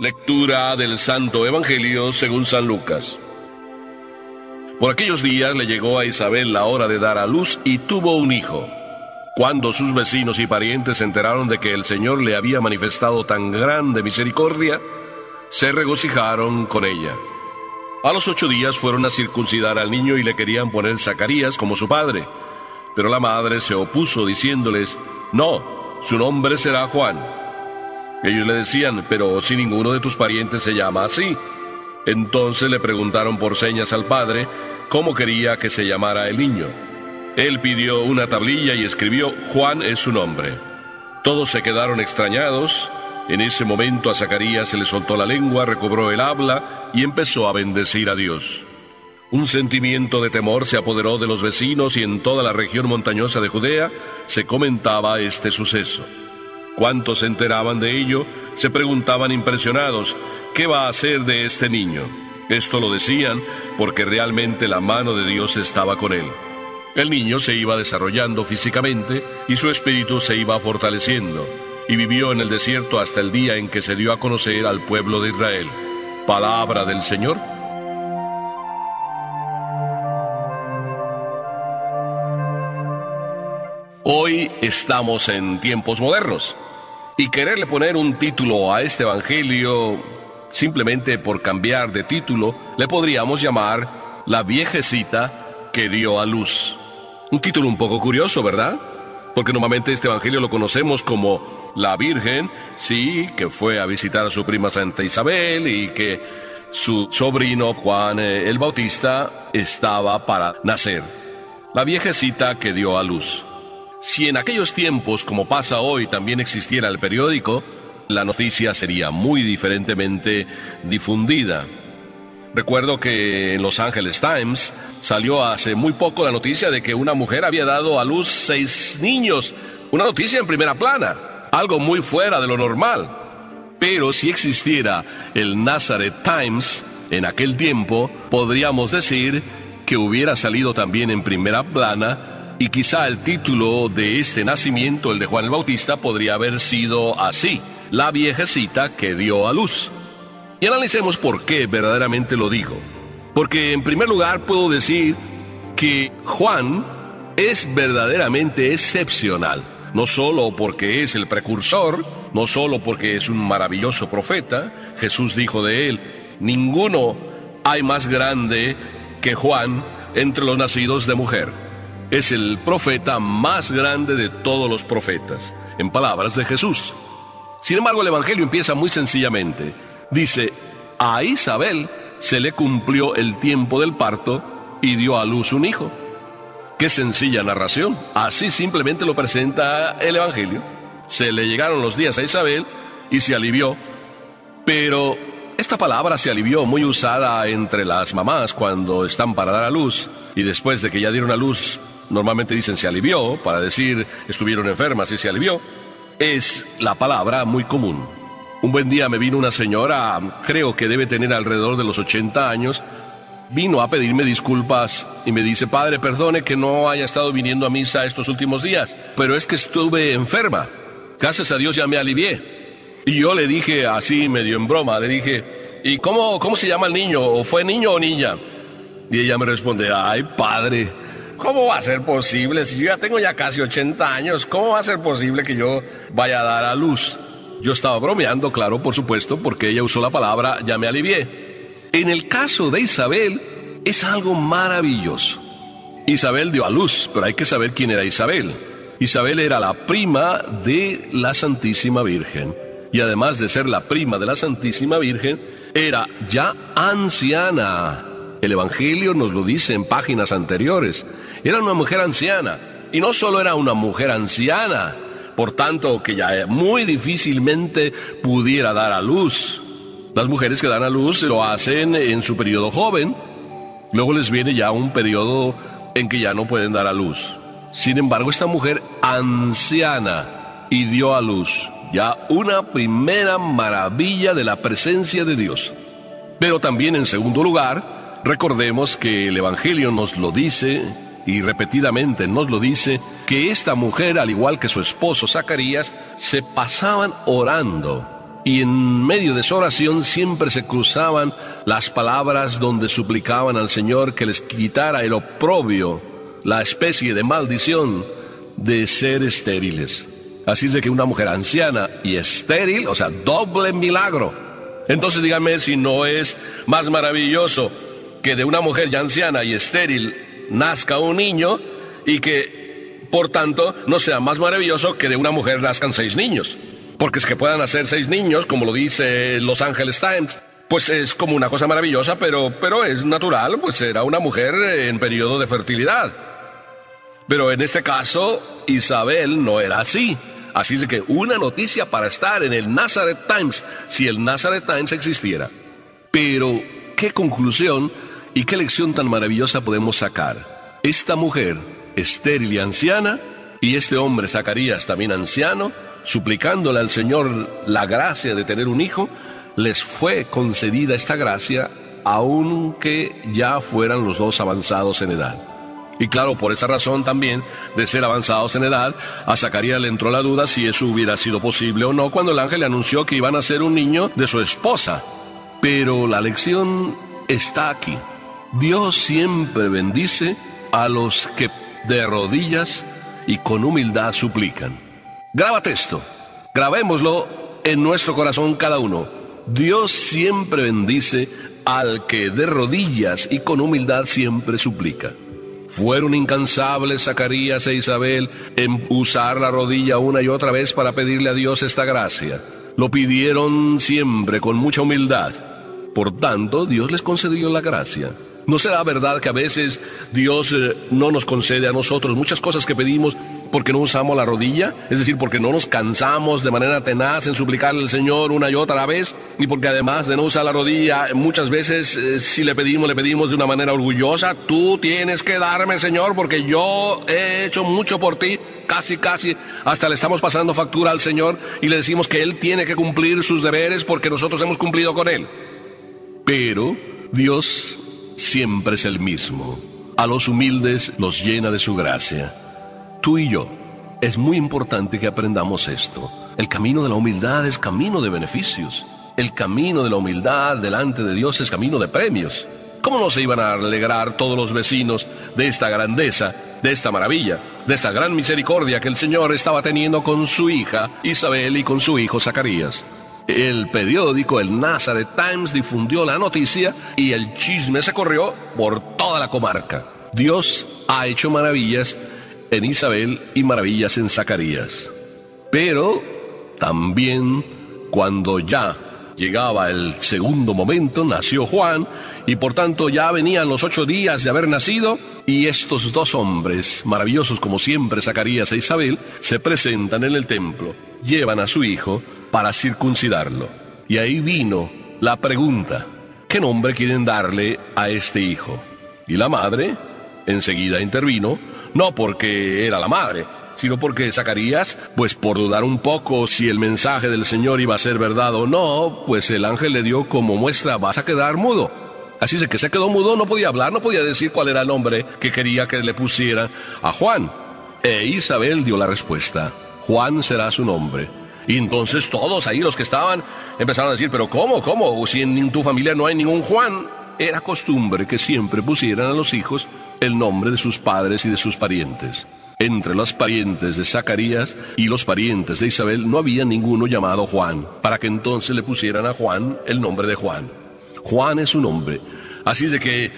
Lectura del Santo Evangelio según San Lucas. Por aquellos días le llegó a Isabel la hora de dar a luz y tuvo un hijo. Cuando sus vecinos y parientes se enteraron de que el Señor le había manifestado tan grande misericordia, se regocijaron con ella. A los 8 días fueron a circuncidar al niño y le querían poner Zacarías como su padre. Pero la madre se opuso diciéndoles: «No, su nombre será Juan». Ellos le decían: «Pero si ninguno de tus parientes se llama así». Entonces le preguntaron por señas al padre cómo quería que se llamara el niño. Él pidió una tablilla y escribió: «Juan es su nombre». Todos se quedaron extrañados. En ese momento a Zacarías se le soltó la lengua, recobró el habla y empezó a bendecir a Dios. Un sentimiento de temor se apoderó de los vecinos y en toda la región montañosa de Judea se comentaba este suceso. Cuantos se enteraban de ello, se preguntaban impresionados: ¿qué va a hacer de este niño? Esto lo decían porque realmente la mano de Dios estaba con él. El niño se iba desarrollando físicamente y su espíritu se iba fortaleciendo, y vivió en el desierto hasta el día en que se dio a conocer al pueblo de Israel. Palabra del Señor. Hoy estamos en tiempos modernos, y quererle poner un título a este evangelio, simplemente por cambiar de título, le podríamos llamar La viejecita que dio a luz. Un título un poco curioso, ¿verdad? Porque normalmente este evangelio lo conocemos como la Virgen, sí, que fue a visitar a su prima Santa Isabel y que su sobrino Juan el Bautista estaba para nacer. La viejecita que dio a luz. Si en aquellos tiempos, como pasa hoy, también existiera el periódico, la noticia sería muy diferentemente difundida. Recuerdo que en Los Angeles Times salió hace muy poco la noticia de que una mujer había dado a luz 6 niños. Una noticia en primera plana, algo muy fuera de lo normal. Pero si existiera el Nazareth Times en aquel tiempo, podríamos decir que hubiera salido también en primera plana. Y quizá el título de este nacimiento, el de Juan el Bautista, podría haber sido así: La viejecita que dio a luz. Y analicemos por qué verdaderamente lo digo. Porque en primer lugar puedo decir que Juan es verdaderamente excepcional. No solo porque es el precursor, no solo porque es un maravilloso profeta. Jesús dijo de él: ninguno hay más grande que Juan entre los nacidos de mujer. Es el profeta más grande de todos los profetas, en palabras de Jesús. Sin embargo, el evangelio empieza muy sencillamente. Dice: a Isabel se le cumplió el tiempo del parto y dio a luz un hijo. Qué sencilla narración. Así simplemente lo presenta el evangelio. Se le llegaron los días a Isabel y se alivió. Pero esta palabra se alivió, muy usada entre las mamás cuando están para dar a luz, y después de que ya dieron a luz, normalmente dicen se alivió, para decir estuvieron enfermas y se alivió. Es la palabra muy común. Un buen día me vino una señora, creo que debe tener alrededor de los 80 años, vino a pedirme disculpas y me dice: padre, perdone que no haya estado viniendo a misa estos últimos días, pero es que estuve enferma. Gracias a Dios ya me alivié. Y yo le dije así, medio en broma, le dije: ¿y cómo se llama el niño? ¿O fue niño o niña? Y ella me responde: ay, padre, ¿cómo va a ser posible? Si yo ya tengo casi 80 años, ¿cómo va a ser posible que yo vaya a dar a luz? Yo estaba bromeando, claro, por supuesto, porque ella usó la palabra ya me alivié. En el caso de Isabel, es algo maravilloso. Isabel dio a luz, pero hay que saber quién era Isabel. Isabel era la prima de la Santísima Virgen. Y además de ser la prima de la Santísima Virgen, era ya anciana. El Evangelio nos lo dice en páginas anteriores. Era una mujer anciana. Y no solo era una mujer anciana, por tanto que ya muy difícilmente pudiera dar a luz. Las mujeres que dan a luz lo hacen en su periodo joven. Luego les viene ya un periodo en que ya no pueden dar a luz. Sin embargo, esta mujer anciana y dio a luz. Ya una primera maravilla de la presencia de Dios. Pero también, en segundo lugar, recordemos que el Evangelio nos lo dice, y repetidamente nos lo dice, que esta mujer, al igual que su esposo Zacarías, se pasaban orando. y en medio de su oración siempre se cruzaban las palabras donde suplicaban al Señor que les quitara el oprobio, la especie de maldición de ser estériles. Así es de que una mujer anciana y estéril, o sea, doble milagro. Entonces díganme si no es más maravilloso que de una mujer ya anciana y estéril nazca un niño, y que, por tanto, no sea más maravilloso que de una mujer nazcan 6 niños. Porque es que puedan nacer 6 niños, como lo dice Los Angeles Times, pues es como una cosa maravillosa, pero es natural, pues era una mujer en periodo de fertilidad. Pero en este caso, Isabel no era así. Así es de que una noticia para estar en el Nazareth Times, si el Nazareth Times existiera. Pero, ¿qué conclusión y qué lección tan maravillosa podemos sacar? Esta mujer, estéril y anciana, y este hombre, Zacarías, también anciano, suplicándole al Señor la gracia de tener un hijo, les fue concedida esta gracia, aunque ya fueran los dos avanzados en edad. Y claro, por esa razón también, de ser avanzados en edad, a Zacarías le entró la duda si eso hubiera sido posible o no cuando el ángel le anunció que iban a ser un niño de su esposa. Pero la lección está aquí. Dios siempre bendice a los que de rodillas y con humildad suplican. Grábate esto, grabémoslo en nuestro corazón cada uno. Dios siempre bendice al que de rodillas y con humildad siempre suplica. Fueron incansables Zacarías e Isabel en usar la rodilla una y otra vez para pedirle a Dios esta gracia. Lo pidieron siempre con mucha humildad. Por tanto, Dios les concedió la gracia. ¿No será verdad que a veces Dios no nos concede a nosotros muchas cosas que pedimos porque no usamos la rodilla? Es decir, porque no nos cansamos de manera tenaz en suplicarle al Señor una y otra vez, y porque además de no usar la rodilla, muchas veces si le pedimos de una manera orgullosa. Tú tienes que darme, Señor, porque yo he hecho mucho por ti. Casi, hasta le estamos pasando factura al Señor y le decimos que Él tiene que cumplir sus deberes porque nosotros hemos cumplido con Él. Pero Dios siempre es el mismo. A los humildes los llena de su gracia. Tú y yo, es muy importante que aprendamos esto. El camino de la humildad es camino de beneficios. El camino de la humildad delante de Dios es camino de premios. ¿Cómo no se iban a alegrar todos los vecinos de esta grandeza, de esta maravilla, de esta gran misericordia que el Señor estaba teniendo con su hija Isabel y con su hijo Zacarías? El periódico, el Nazareth Times, difundió la noticia y el chisme se corrió por toda la comarca. Dios ha hecho maravillas en Isabel y maravillas en Zacarías. Pero también cuando ya llegaba el segundo momento, nació Juan, y por tanto ya venían los 8 días de haber nacido, y estos 2 hombres, maravillosos como siempre, Zacarías e Isabel, se presentan en el templo, llevan a su hijo para circuncidarlo. Y ahí vino la pregunta: ¿qué nombre quieren darle a este hijo? Y la madre enseguida intervino, no porque era la madre, sino porque Zacarías, pues por dudar un poco si el mensaje del Señor iba a ser verdad o no, pues el ángel le dio como muestra: vas a quedar mudo. Así es que se quedó mudo, no podía hablar, no podía decir cuál era el nombre que quería que le pusiera a Juan. E Isabel dio la respuesta: Juan será su nombre. Y entonces todos ahí, los que estaban, empezaron a decir: ¿pero cómo? Si en tu familia no hay ningún Juan. Era costumbre que siempre pusieran a los hijos el nombre de sus padres y de sus parientes. Entre los parientes de Zacarías y los parientes de Isabel no había ninguno llamado Juan, para que entonces le pusieran a Juan el nombre de Juan. Juan es su nombre. Así es de que,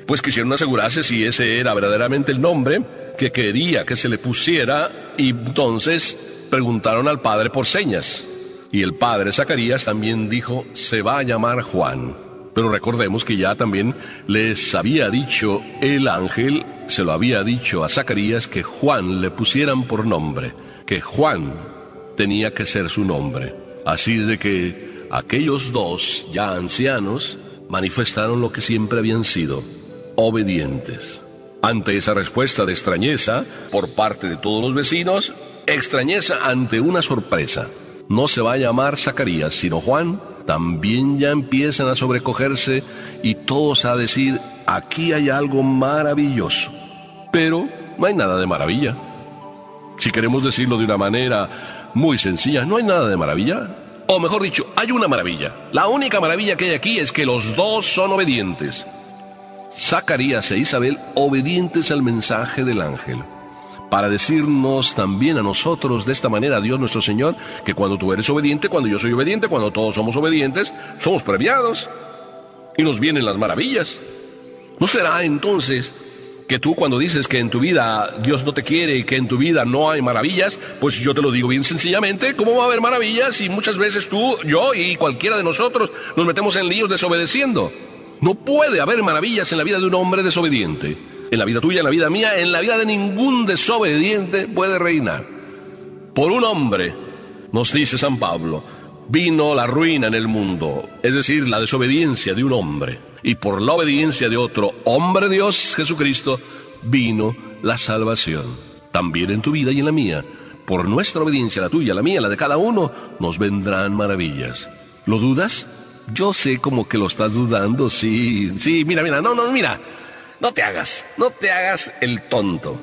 pues quisieron asegurarse si ese era verdaderamente el nombre que quería que se le pusiera, y entonces preguntaron al padre por señas. Y el padre Zacarías también dijo: se va a llamar Juan. Pero recordemos que ya también les había dicho el ángel, se lo había dicho a Zacarías, que Juan le pusieran por nombre, que Juan tenía que ser su nombre. Así es de que aquellos 2 ya ancianos manifestaron lo que siempre habían sido: obedientes. Ante esa respuesta de extrañeza por parte de todos los vecinos, extrañeza ante una sorpresa. No se va a llamar Zacarías, sino Juan. También ya empiezan a sobrecogerse y todos a decir: aquí hay algo maravilloso. Pero no hay nada de maravilla. Si queremos decirlo de una manera muy sencilla, no hay nada de maravilla. O mejor dicho, hay una maravilla. La única maravilla que hay aquí es que los dos son obedientes. Zacarías e Isabel obedientes al mensaje del ángel, para decirnos también a nosotros de esta manera, Dios nuestro Señor, que cuando tú eres obediente, cuando yo soy obediente, cuando todos somos obedientes, somos premiados y nos vienen las maravillas. ¿No será entonces que tú, cuando dices que en tu vida Dios no te quiere y que en tu vida no hay maravillas, pues yo te lo digo bien sencillamente, ¿cómo va a haber maravillas si muchas veces tú, yo y cualquiera de nosotros nos metemos en líos desobedeciendo? No puede haber maravillas en la vida de un hombre desobediente. En la vida tuya, en la vida mía, en la vida de ningún desobediente puede reinar. Por un hombre, nos dice San Pablo, vino la ruina en el mundo, es decir, la desobediencia de un hombre. Y por la obediencia de otro hombre, Dios Jesucristo, vino la salvación. También en tu vida y en la mía, por nuestra obediencia, la tuya, la mía, la de cada uno, nos vendrán maravillas. ¿Lo dudas? Yo sé como que lo estás dudando, sí, mira, mira. No te hagas el tonto.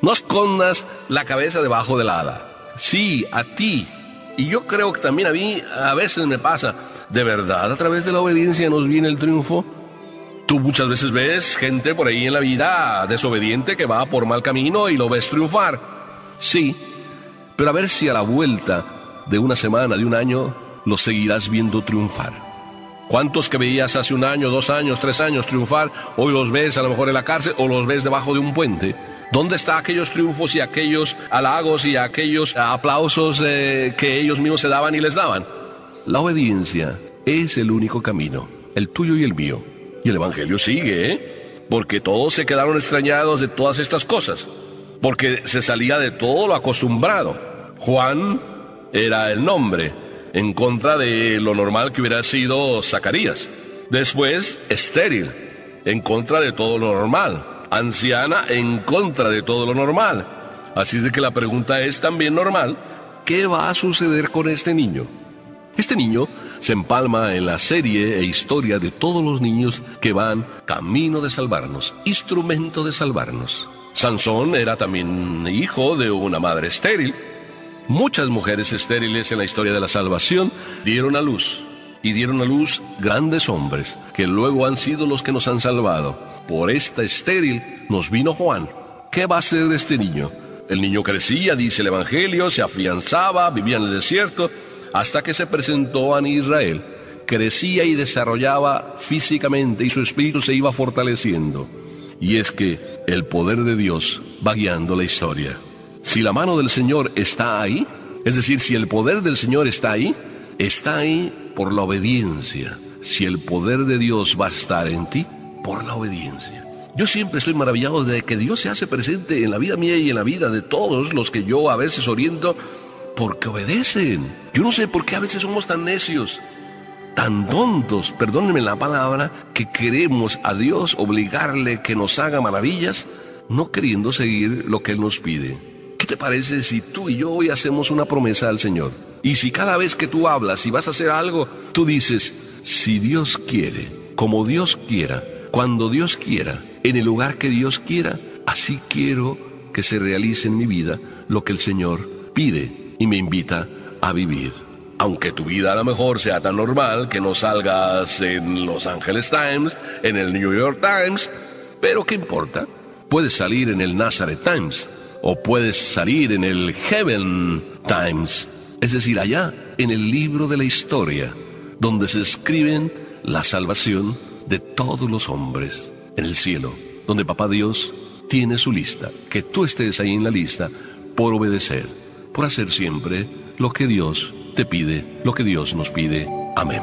No escondas la cabeza debajo del hada. Sí, a ti. Y yo creo que también a mí a veces me pasa. ¿De verdad a través de la obediencia nos viene el triunfo? Tú muchas veces ves gente por ahí en la vida desobediente que va por mal camino y lo ves triunfar. Sí, pero a ver si a la vuelta de una semana, de un año, lo seguirás viendo triunfar. ¿Cuántos que veías hace un año, 2 años, 3 años triunfar, hoy los ves a lo mejor en la cárcel o los ves debajo de un puente? ¿Dónde están aquellos triunfos y aquellos halagos y aquellos aplausos que ellos mismos se daban y les daban? La obediencia es el único camino, el tuyo y el mío. Y el Evangelio sigue, porque todos se quedaron extrañados de todas estas cosas, porque se salía de todo lo acostumbrado. Juan era el nombre, en contra de lo normal que hubiera sido Zacarías. Después, estéril, en contra de todo lo normal. Anciana, en contra de todo lo normal. Así es de que la pregunta es también normal: ¿qué va a suceder con este niño? Este niño se empalma en la serie e historia de todos los niños que van camino de salvarnos, instrumento de salvarnos. Sansón era también hijo de una madre estéril. Muchas mujeres estériles en la historia de la salvación dieron a luz, y dieron a luz grandes hombres, que luego han sido los que nos han salvado. Por esta estéril nos vino Juan. ¿Qué va a hacer de este niño? El niño crecía, dice el Evangelio, se afianzaba, vivía en el desierto, hasta que se presentó a Israel. Crecía y desarrollaba físicamente, y su espíritu se iba fortaleciendo. Y es que el poder de Dios va guiando la historia. Si la mano del Señor está ahí, es decir, si el poder del Señor está ahí por la obediencia. Si el poder de Dios va a estar en ti, por la obediencia. Yo siempre estoy maravillado de que Dios se hace presente en la vida mía y en la vida de todos los que yo a veces oriento, porque obedecen. Yo no sé por qué a veces somos tan necios, tan tontos, perdónenme la palabra, que queremos a Dios obligarle que nos haga maravillas, no queriendo seguir lo que Él nos pide. ¿Qué te parece si tú y yo hoy hacemos una promesa al Señor? Y si cada vez que tú hablas y vas a hacer algo, tú dices: si Dios quiere, como Dios quiera, cuando Dios quiera, en el lugar que Dios quiera, así quiero que se realice en mi vida lo que el Señor pide y me invita a vivir. Aunque tu vida a lo mejor sea tan normal que no salgas en Los Angeles Times, en el New York Times, pero ¿qué importa? Puedes salir en el Nazareth Times, o puedes salir en el Heaven Times, es decir, allá en el libro de la historia, donde se escriben la salvación de todos los hombres, en el cielo, donde Papá Dios tiene su lista. Que tú estés ahí en la lista por obedecer, por hacer siempre lo que Dios te pide, lo que Dios nos pide. Amén.